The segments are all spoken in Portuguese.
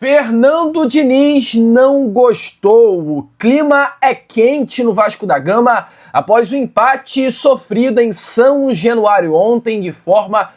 Fernando Diniz não gostou. O clima é quente no Vasco da Gama após o empate sofrido em São Januário ontem de forma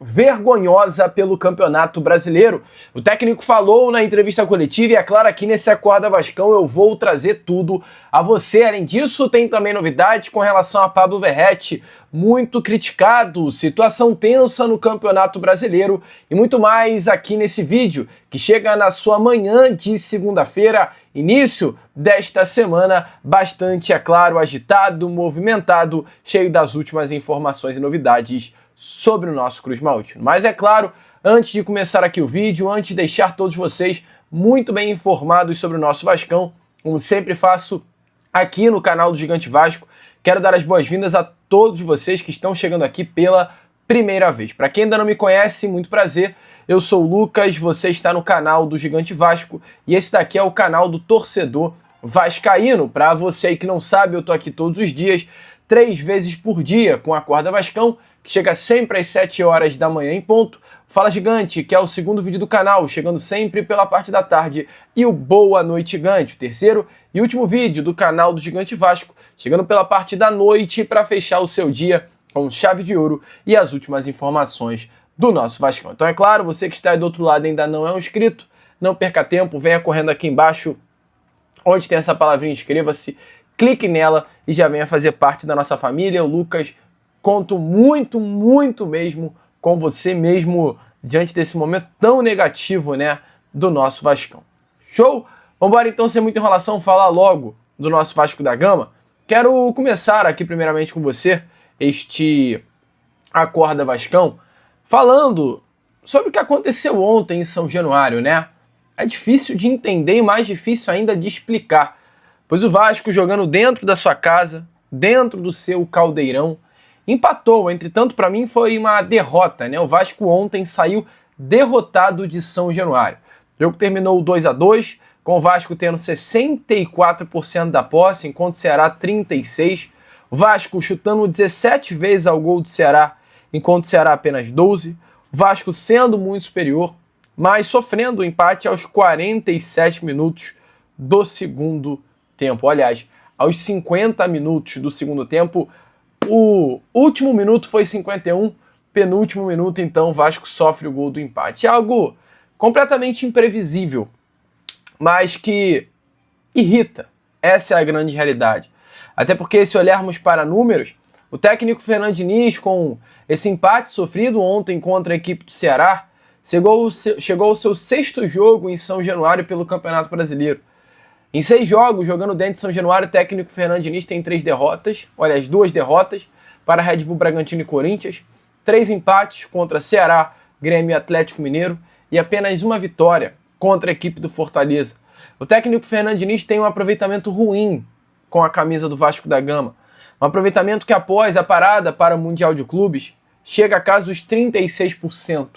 vergonhosa pelo Campeonato Brasileiro. O técnico falou na entrevista coletiva e é claro, aqui nesse Acorda Vascão eu vou trazer tudo a você. Além disso, tem também novidades com relação a Pablo Verratti, muito criticado, situação tensa no Campeonato Brasileiro e muito mais aqui nesse vídeo, que chega na sua manhã de segunda-feira, início desta semana, bastante, é claro, agitado, movimentado, cheio das últimas informações e novidades sobre o nosso Cruz Maltino. Mas é claro, antes de começar aqui o vídeo, antes de deixar todos vocês muito bem informados sobre o nosso Vascão, como sempre faço aqui no canal do Gigante Vasco, quero dar as boas-vindas a todos vocês que estão chegando aqui pela primeira vez. Para quem ainda não me conhece, muito prazer, eu sou o Lucas, você está no canal do Gigante Vasco e esse daqui é o canal do torcedor vascaíno. Para você aí que não sabe, eu tô aqui todos os dias, 3 vezes por dia com a Acorda Vascão, que chega sempre às 7 horas da manhã em ponto. Fala Gigante, que é o segundo vídeo do canal, chegando sempre pela parte da tarde. E o Boa Noite Gigante, o terceiro e último vídeo do canal do Gigante Vasco, chegando pela parte da noite para fechar o seu dia com chave de ouro e as últimas informações do nosso Vascão. Então é claro, você que está aí do outro lado e ainda não é um inscrito, não perca tempo, venha correndo aqui embaixo, onde tem essa palavrinha inscreva-se, clique nela e já venha fazer parte da nossa família. O Lucas, conto muito mesmo com você mesmo diante desse momento tão negativo, né, do nosso Vascão. Show? Vambora então, sem muita enrolação, falar logo do nosso Vasco da Gama. Quero começar aqui primeiramente com você, este Acorda Vascão, falando sobre o que aconteceu ontem em São Januário, né? É difícil de entender e mais difícil ainda de explicar, pois o Vasco, jogando dentro da sua casa, dentro do seu caldeirão, empatou. Entretanto, para mim foi uma derrota, né? O Vasco ontem saiu derrotado de São Januário. O jogo terminou 2-2, com o Vasco tendo 64% da posse, enquanto o Ceará 36%. O Vasco chutando 17 vezes ao gol do Ceará, enquanto o Ceará apenas 12%. O Vasco sendo muito superior, mas sofrendo o empate aos 47 minutos do segundo tempo. Aliás, aos 50 minutos do segundo tempo, o último minuto foi 51, penúltimo minuto, então o Vasco sofre o gol do empate. É algo completamente imprevisível, mas que irrita. Essa é a grande realidade. Até porque, se olharmos para números, o técnico Fernando Diniz, com esse empate sofrido ontem contra a equipe do Ceará, chegou ao seu 6º jogo em São Januário pelo Campeonato Brasileiro. Em 6 jogos, jogando dentro de São Januário, o técnico Fernando Diniz tem 3 derrotas, olha, as 2 derrotas para Red Bull Bragantino e Corinthians, 3 empates contra Ceará, Grêmio e Atlético Mineiro e apenas 1 vitória contra a equipe do Fortaleza. O técnico Fernando Diniz tem um aproveitamento ruim com a camisa do Vasco da Gama, um aproveitamento que após a parada para o Mundial de Clubes chega a casa dos 36%.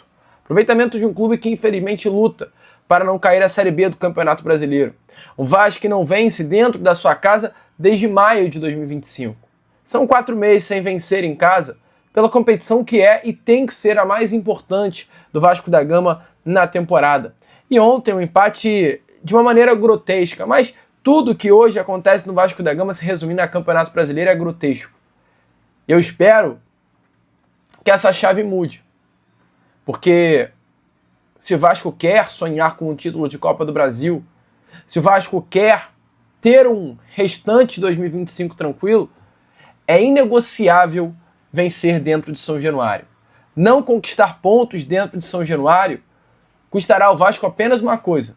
Aproveitamento de um clube que infelizmente luta para não cair a Série B do Campeonato Brasileiro. Um Vasco que não vence dentro da sua casa desde maio de 2025. São 4 meses sem vencer em casa pela competição que é e tem que ser a mais importante do Vasco da Gama na temporada. E ontem um empate de uma maneira grotesca, mas tudo que hoje acontece no Vasco da Gama se resumindo a Campeonato Brasileiro é grotesco. Eu espero que essa chave mude, porque se o Vasco quer sonhar com um título de Copa do Brasil, se o Vasco quer ter um restante 2025 tranquilo, é inegociável vencer dentro de São Januário. Não conquistar pontos dentro de São Januário custará ao Vasco apenas uma coisa: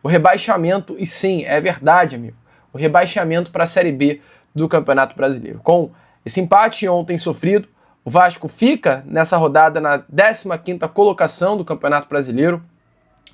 o rebaixamento, e sim, é verdade, amigo, o rebaixamento para a Série B do Campeonato Brasileiro. Com esse empate ontem sofrido, o Vasco fica nessa rodada na 15ª colocação do Campeonato Brasileiro,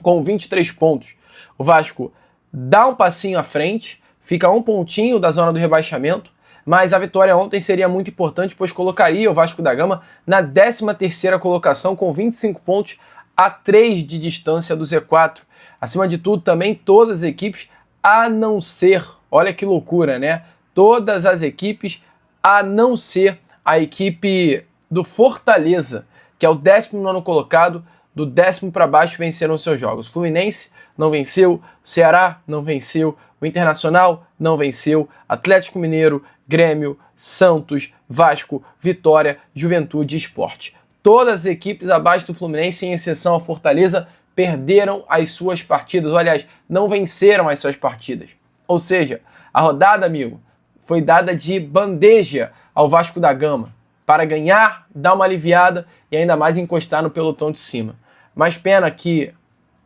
com 23 pontos. O Vasco dá um passinho à frente, fica a 1 pontinho da zona do rebaixamento, mas a vitória ontem seria muito importante, pois colocaria o Vasco da Gama na 13ª colocação, com 25 pontos, a 3 de distância do Z4. Acima de tudo, também todas as equipes, a não ser, olha que loucura, né? Todas as equipes, a não ser a equipe do Fortaleza, que é o 19º colocado, do 10º para baixo, venceram seus jogos. Fluminense não venceu, o Ceará não venceu, o Internacional não venceu, Atlético Mineiro, Grêmio, Santos, Vasco, Vitória, Juventude e Sport. Todas as equipes abaixo do Fluminense, em exceção a Fortaleza, perderam as suas partidas, ou aliás, não venceram as suas partidas. Ou seja, a rodada, amigo, foi dada de bandeja ao Vasco da Gama, para ganhar, dar uma aliviada e ainda mais encostar no pelotão de cima. Mas pena que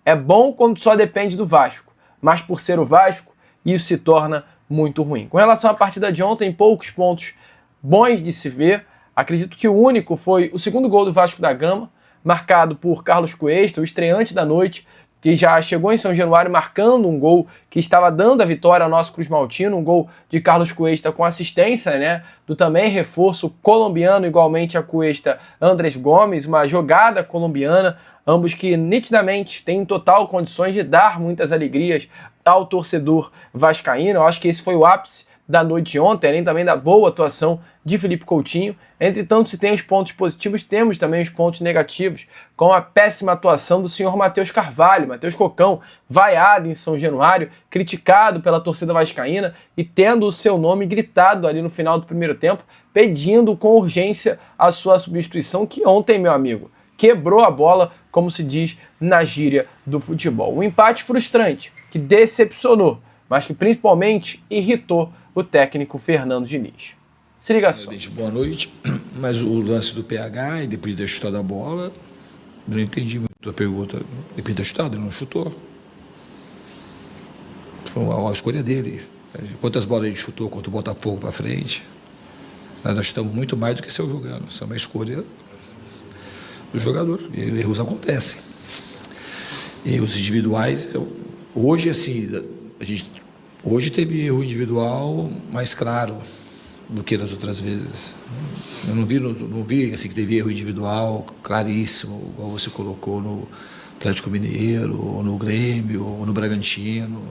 é bom quando só depende do Vasco, mas por ser o Vasco, isso se torna muito ruim. Com relação à partida de ontem, poucos pontos bons de se ver. Acredito que o único foi o segundo gol do Vasco da Gama, marcado por Carlos Cuesta, o estreante da noite, que já chegou em São Januário marcando um gol que estava dando a vitória ao nosso Cruz Maltino, um gol de Carlos Cuesta com assistência, né, do também reforço colombiano, igualmente a Cuesta, Andrés Gomes, uma jogada colombiana, ambos que nitidamente têm total condições de dar muitas alegrias ao torcedor vascaíno. Eu acho que esse foi o ápice da noite de ontem, além também da boa atuação de Felipe Coutinho. Entretanto, se tem os pontos positivos, temos também os pontos negativos, com a péssima atuação do senhor Matheus Carvalho, Matheus Cocão, vaiado em São Januário, criticado pela torcida vascaína e tendo o seu nome gritado ali no final do primeiro tempo, pedindo com urgência a sua substituição, que ontem, meu amigo, quebrou a bola, como se diz na gíria do futebol. Um empate frustrante, que decepcionou, mas que principalmente irritou o técnico Fernando Diniz. Se liga só. Boa noite, mas o lance do PH e depois de ter chutado a bola, eu não entendi muito a pergunta. Depois de ter chutado, ele não chutou. Foi uma escolha dele. Quantas bolas ele chutou contra o Botafogo para frente? Nós chutamos muito mais do que saiu jogando. Isso é uma escolha do jogador. E erros acontecem. Erros individuais. Hoje, assim, hoje teve erro individual mais claro do que nas outras vezes. Eu não vi assim, que teve erro individual claríssimo, igual você colocou no Atlético Mineiro, ou no Grêmio, ou no Bragantino.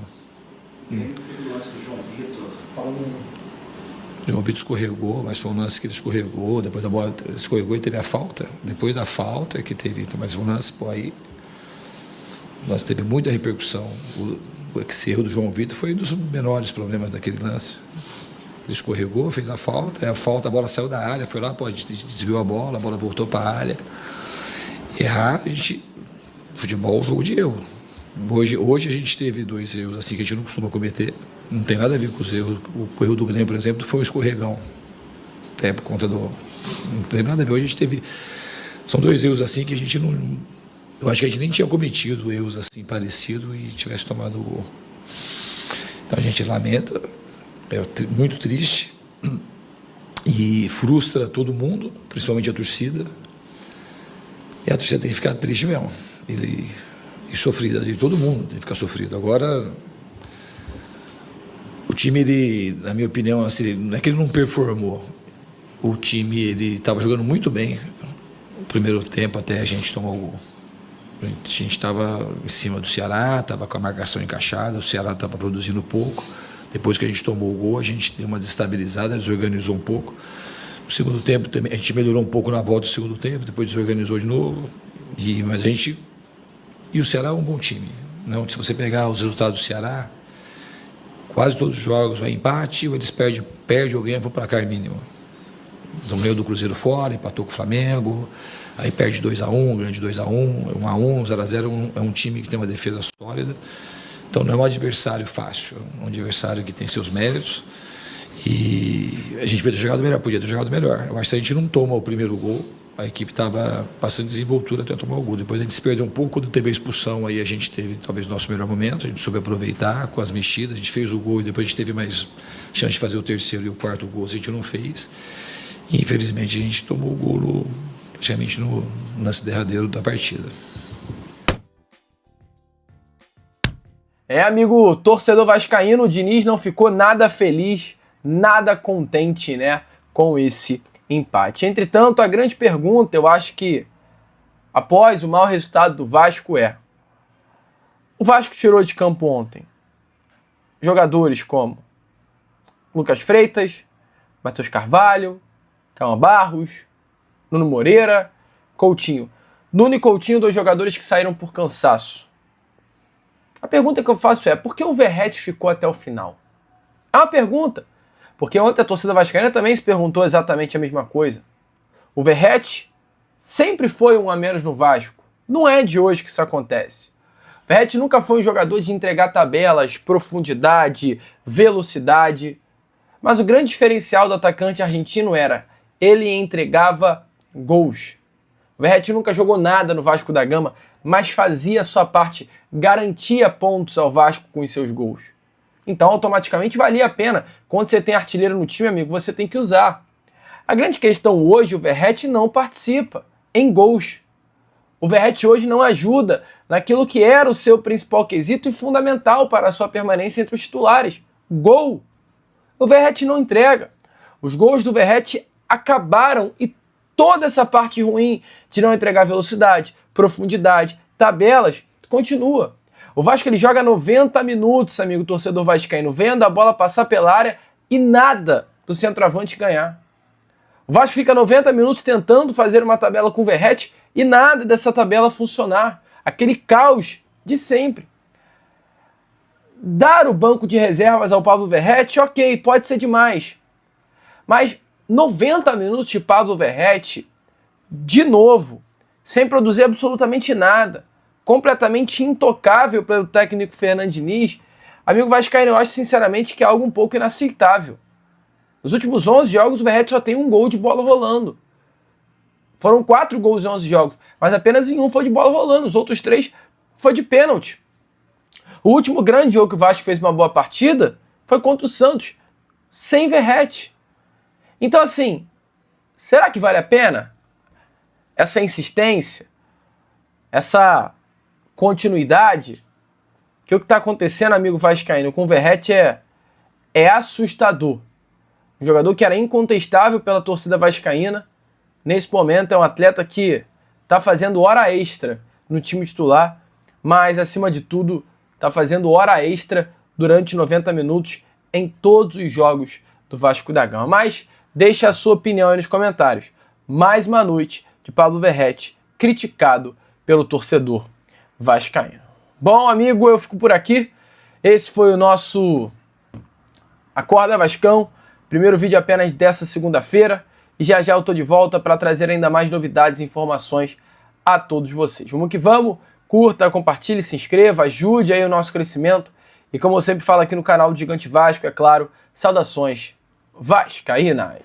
O lance do João Vitor, falando... João Vitor escorregou, mas foi um lance que ele escorregou, depois a bola escorregou e teve a falta. Depois da falta que teve, mas um lance, pô, aí o lance teve muita repercussão. Esse erro do João Vitor foi um dos menores problemas daquele lance. Ele escorregou, fez a bola saiu da área, foi lá, pô, desviou a bola voltou para a área. Errar, futebol é um jogo de erro. Hoje a gente teve 2 erros assim que a gente não costuma cometer, não tem nada a ver com os erros. O erro do Grêmio, por exemplo, foi um escorregão. Até por conta do. Não tem nada a ver. Hoje a gente teve. São 2 erros assim que a gente não. Eu acho que a gente nem tinha cometido erros assim parecidos e tivesse tomado o gol. Então a gente lamenta. É muito triste e frustra todo mundo, principalmente a torcida. E a torcida tem que ficar triste mesmo. E sofrida, e todo mundo tem que ficar sofrido. Agora, o time, ele, na minha opinião, assim, não é que ele não performou. O time, ele estava jogando muito bem no primeiro tempo até a gente tomar o gol. A gente estava em cima do Ceará, estava com a marcação encaixada, o Ceará estava produzindo pouco. Depois que a gente tomou o gol, a gente deu uma desestabilizada, desorganizou um pouco. No segundo tempo, também, a gente melhorou um pouco na volta do segundo tempo, depois desorganizou de novo. Mas a gente... E o Ceará é um bom time. Não, se você pegar os resultados do Ceará, quase todos os jogos vai empate, ou eles perdem ou ganham por placar mínimo. Então ganhou do Cruzeiro fora, empatou com o Flamengo, aí perde 2-1, ganha de 2-1, 1-1, 0-0, é um time que tem uma defesa sólida. Então não é um adversário fácil, é um adversário que tem seus méritos e a gente podia ter jogado melhor. Eu acho que se a gente não toma o primeiro gol, a equipe estava passando desenvoltura até tomar o gol. Depois a gente se perdeu um pouco, quando teve a expulsão, aí a gente teve talvez o nosso melhor momento, a gente soube aproveitar com as mexidas, a gente fez o gol e depois a gente teve mais chance de fazer o terceiro e o quarto gol, a gente não fez. E infelizmente a gente tomou o gol praticamente no lance derradeiro da partida. Amigo torcedor vascaíno, o Diniz não ficou nada feliz, nada contente, né, com esse empate. Entretanto, a grande pergunta, eu acho que após o mau resultado do Vasco o Vasco tirou de campo ontem jogadores como Lucas Freitas, Matheus Carvalho, Calma Barros, Nuno Moreira, Coutinho. Nuno e Coutinho, 2 jogadores que saíram por cansaço. A pergunta que eu faço é, por que o Verratti ficou até o final? É uma pergunta, porque ontem a torcida vascaína também se perguntou exatamente a mesma coisa. O Verratti sempre foi um a menos no Vasco. Não é de hoje que isso acontece. O Verratti nunca foi um jogador de entregar tabelas, profundidade, velocidade. Mas o grande diferencial do atacante argentino era, ele entregava gols. O Verratti nunca jogou nada no Vasco da Gama, mas fazia a sua parte, garantia pontos ao Vasco com os seus gols. Então, automaticamente, valia a pena. Quando você tem artilheiro no time, amigo, você tem que usar. A grande questão hoje, o Verratti não participa em gols. O Verratti hoje não ajuda naquilo que era o seu principal quesito e fundamental para a sua permanência entre os titulares. Gol. O Verratti não entrega. Os gols do Verratti acabaram e toda essa parte ruim de não entregar velocidade, profundidade, tabelas, continua. O Vasco ele joga 90 minutos, amigo torcedor vascaíno, vendo a bola passar pela área e nada do centroavante ganhar. O Vasco fica 90 minutos tentando fazer uma tabela com o Verratti e nada dessa tabela funcionar. Aquele caos de sempre. Dar o banco de reservas ao Pablo Verratti, ok, pode ser demais. Mas 90 minutos de Pablo Verratti, de novo, sem produzir absolutamente nada, completamente intocável pelo técnico Fernando Diniz, amigo vascaíno, eu acho sinceramente que é algo um pouco inaceitável. Nos últimos 11 jogos, o Verratti só tem um gol de bola rolando. Foram 4 gols em 11 jogos, mas apenas em um foi de bola rolando, os outros 3 foi de pênalti. O último grande jogo que o Vasco fez uma boa partida foi contra o Santos, sem Verratti. Então assim, será que vale a pena essa insistência, essa continuidade? Que o que está acontecendo, amigo vascaíno, com o Verratti é assustador. Um jogador que era incontestável pela torcida vascaína, nesse momento é um atleta que está fazendo hora extra no time titular, mas acima de tudo está fazendo hora extra durante 90 minutos em todos os jogos do Vasco da Gama. Mas deixe a sua opinião aí nos comentários. Mais uma noite de Pablo Verratti criticado pelo torcedor vascaíno. Bom, amigo, eu fico por aqui. Esse foi o nosso Acorda Vascão, primeiro vídeo apenas dessa segunda-feira. E já já eu tô de volta para trazer ainda mais novidades e informações a todos vocês. Vamos que vamos, curta, compartilhe, se inscreva, ajude aí o nosso crescimento. E como eu sempre falo aqui no canal do Gigante Vasco, é claro, saudações vascaínas.